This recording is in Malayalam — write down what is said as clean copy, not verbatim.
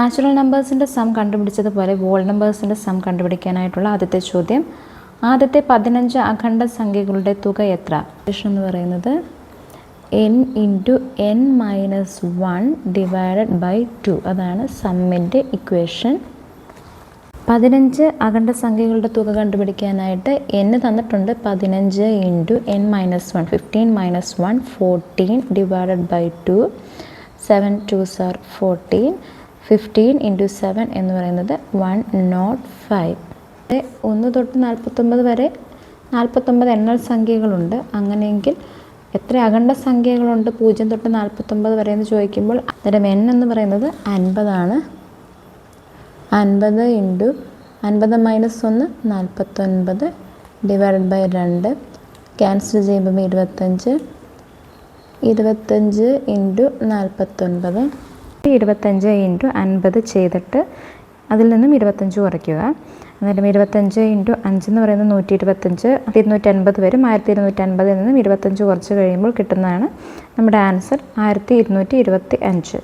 നാച്ചുറൽ നമ്പേഴ്സിൻ്റെ സം കണ്ടുപിടിച്ചതുപോലെ വോൾ നമ്പേഴ്സിൻ്റെ സം കണ്ടുപിടിക്കാനായിട്ടുള്ള ആദ്യത്തെ ചോദ്യം, ആദ്യത്തെ 15 അഖണ്ഡ സംഖ്യകളുടെ തുക എത്ര? ഇക്വേഷൻ എന്ന് പറയുന്നത് n × n - 1 ഡിവൈഡഡ് ബൈ 2. അതാണ് സമ്മിൻ്റെ ഇക്വേഷൻ. 15 അഖണ്ഡ സംഖ്യകളുടെ തുക കണ്ടുപിടിക്കാനായിട്ട് n തന്നിട്ടുണ്ട്. 15 × n - 1, 15 - 1 14 divided by 2. 7 2s are 14. 15 × 7 എന്ന് പറയുന്നത് 105. 1 തൊട്ട് 49 വരെ 49 എണ്ണൽ സംഖ്യകളുണ്ട്. അങ്ങനെയെങ്കിൽ എത്ര അഖണ്ഡ സംഖ്യകളുണ്ട് 0 തൊട്ട് 49 വരെ എന്ന് ചോദിക്കുമ്പോൾ അന്നേരം n എന്ന് പറയുന്നത് 50 ആണ്. 50 × 50 - 1 49 ഡിവൈഡഡ് ബൈ 2. ക്യാൻസൽ ചെയ്യുമ്പോൾ 25. 25 × 49. 25 × 50 ചെയ്തിട്ട് അതിൽ നിന്നും 25 കുറയ്ക്കുക. അന്നേരം 25 × 5 എന്ന് പറയുന്നത് 125. 250 വരും. 1250 നിന്നും 25 കുറച്ച് കഴിയുമ്പോൾ കിട്ടുന്നതാണ് നമ്മുടെ ആൻസർ 1225.